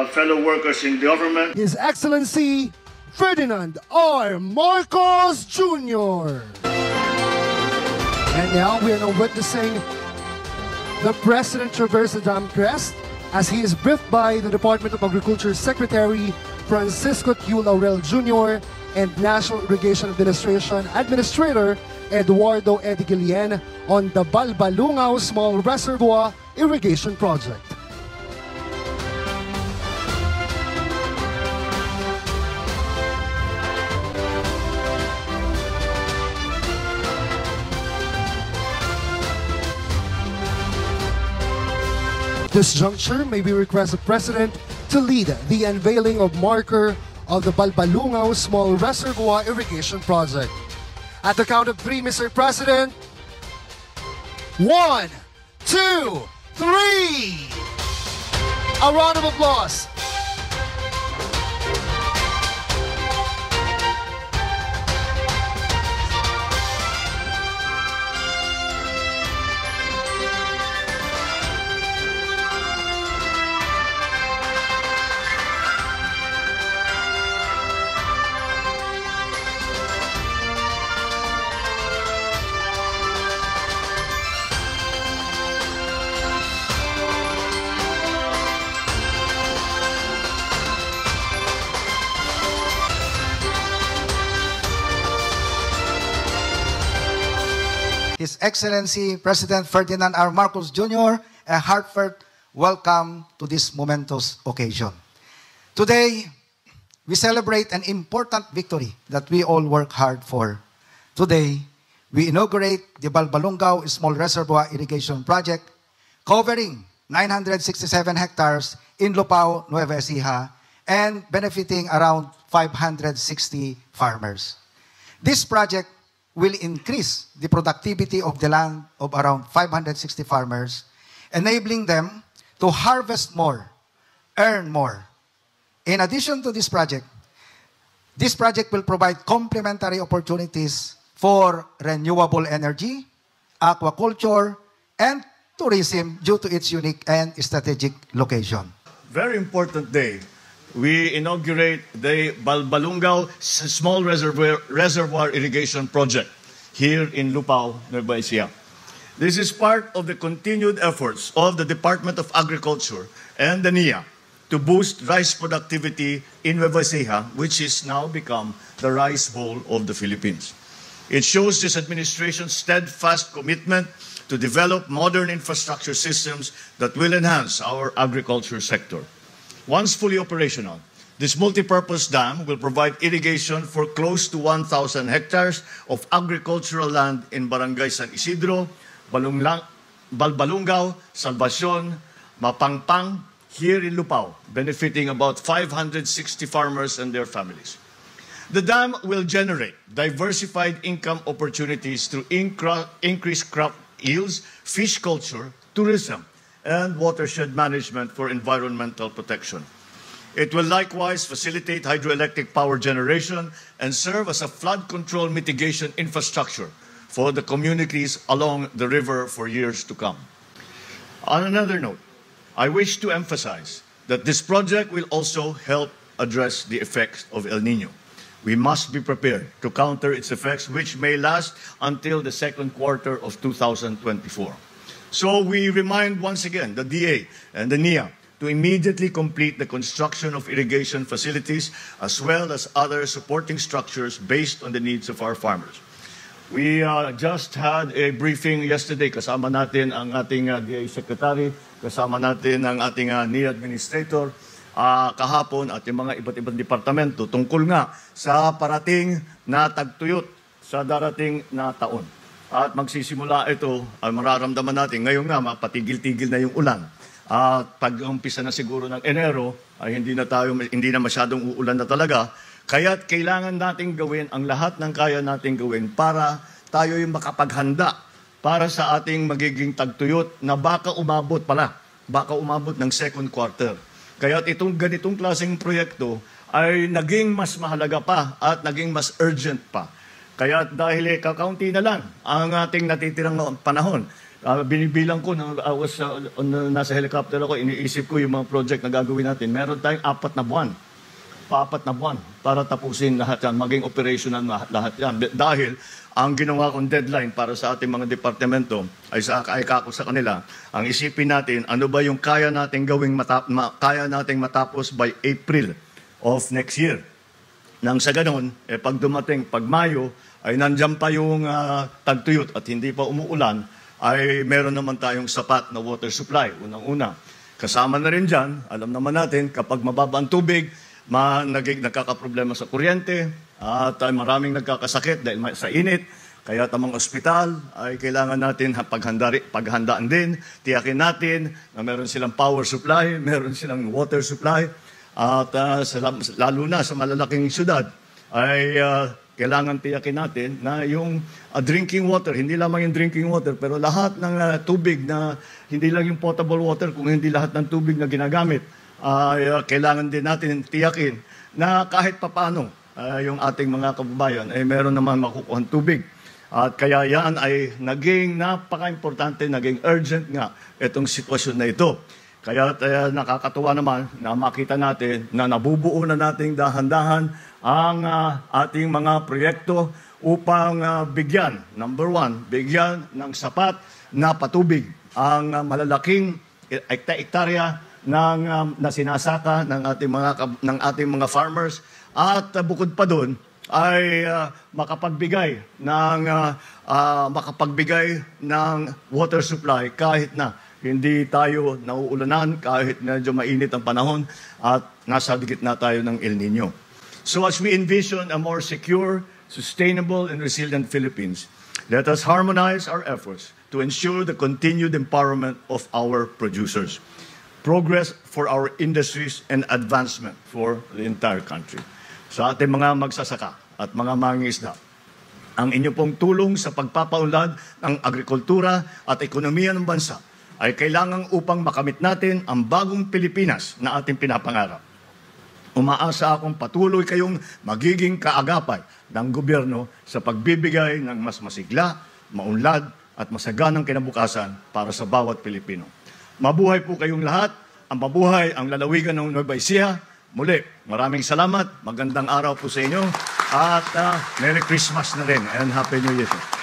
fellow workers in government. His Excellency Ferdinand R. Marcos Jr. And now we are now witnessing the President traverse the dam crest as he is briefed by the Department of Agriculture Secretary Francisco Q. Laurel Jr. and National Irrigation Administration Administrator Eduardo Edigilien on the Balbalungaw Small Reservoir Irrigation Project. This juncture, may we request the President to lead the unveiling of marker of the Balbalungaw Small Reservoir Irrigation Project. At the count of 3, Mr. President. 1, 2, 3. A round of applause. His Excellency President Ferdinand R. Marcos Jr. a heartfelt welcome to this momentous occasion. Today, we celebrate an important victory that we all work hard for. Today, we inaugurate the Balbalungaw Small Reservoir Irrigation Project covering 967 hectares in Lupao, Nueva Ecija, and benefiting around 560 farmers. This project will increase the productivity of the land of around 560 farmers, enabling them to harvest more, earn more. In addition to this project will provide complementary opportunities for renewable energy, aquaculture, and tourism due to its unique and strategic location. Very important day. We inaugurate the Balbalungaw Small Reservoir Irrigation Project here in Lupao, Nueva Ecija. This is part of the continued efforts of the Department of Agriculture and the NIA to boost rice productivity in Nueva Ecija, which is now become the rice bowl of the Philippines. It shows this administration's steadfast commitment to develop modern infrastructure systems that will enhance our agriculture sector. Once fully operational, this multi-purpose dam will provide irrigation for close to 1,000 hectares of agricultural land in Barangay San Isidro, Balbalungaw, Salvacion, Mapangpang, here in Lupao, benefiting about 560 farmers and their families. The dam will generate diversified income opportunities through increased crop yields, fish culture, tourism, and watershed management for environmental protection. It will likewise facilitate hydroelectric power generation and serve as a flood control mitigation infrastructure for the communities along the river for years to come. On another note, I wish to emphasize that this project will also help address the effects of El Niño. We must be prepared to counter its effects, which may last until the second quarter of 2024. So we remind once again the DA and the NIA to immediately complete the construction of irrigation facilities as well as other supporting structures based on the needs of our farmers. We just had a briefing yesterday. Kasama natin ang ating DA Secretary, kasama natin ang ating NIA Administrator kahapon at yung mga iba't ibang departamento tungkol nga sa parating na tagtuyot sa darating na taon. At magsisimula ito, mararamdaman natin, ngayon nga, mapatigil-tigil na yung ulan. At pag-umpisa na siguro ng Enero, ay hindi na masyadong uulan na talaga. Kaya't kailangan nating gawin ang lahat ng kaya nating gawin para tayo yung makapaghanda para sa ating magiging tagtuyot na baka umabot ng second quarter. Kaya't itong ganitong klaseng proyekto ay naging mas mahalaga pa at naging mas urgent pa. Kaya dahil kakaunti na lang ang ating natitirang panahon, Binibilang ko, nasa helicopter ako, iniisip ko yung mga project na gagawin natin. Meron tayong 4 na buwan. 4 na buwan para tapusin lahat yan, maging operational na lahat yan. Dahil ang ginawa kong deadline para sa ating mga departamento ay kako sa kanila, ang isipin natin, ano ba yung kaya nating kaya nating matapos by April of next year. Nang sa ganon, pag dumating, pag Mayo, ay nandyan pa yung tagtuyot at hindi pa umuulan, ay meron naman tayong sapat na water supply, unang-una. Kasama na rin dyan, alam naman natin, kapag mababa ang tubig, nagkakaproblema sa kuryente at maraming nagkakasakit dahil sa init. Kaya tamang ospital ay kailangan natin paghandaan din. Tiyakin natin na meron silang power supply, meron silang water supply. At lalo na sa malalaking syudad ay kailangan tiyakin natin na yung drinking water, hindi lamang yung drinking water, pero lahat ng tubig na hindi lang yung potable water, kung hindi lahat ng tubig na ginagamit, kailangan din natin tiyakin na kahit papano yung ating mga kababayan ay meron naman makukuhang tubig. At kaya yan ay naging napaka-importante, naging urgent nga itong sitwasyon na ito. Kaya nakakatuwa naman na makita natin na nabubuo na nating dahan-dahan ang ating mga proyekto upang bigyan, number 1, bigyan ng sapat na patubig ang malalaking ektarya na sinasaka ng ating mga farmers at bukod pa doon ay makapagbigay ng water supply kahit na hindi tayo nauulanan, kahit medyo mainit ang panahon at nasa gitna tayo ng El Nino. So as we envision a more secure, sustainable, and resilient Philippines, let us harmonize our efforts to ensure the continued empowerment of our producers, progress for our industries, and advancement for the entire country. Sa ating mga magsasaka at mga mangingisda, ang inyo pong tulong sa pagpapaunlad ng agrikultura at ekonomiya ng bansa ay kailangan upang makamit natin ang bagong Pilipinas na ating pinapangarap. Umaasa akong patuloy kayong magiging kaagapay ng gobyerno sa pagbibigay ng mas masigla, maunlad at masaganang kinabukasan para sa bawat Pilipino. Mabuhay po kayong lahat. Ang mabuhay ang lalawigan ng Nueva Ecija. Muli, maraming salamat. Magandang araw po sa inyo. At Merry Christmas na rin and Happy New Year.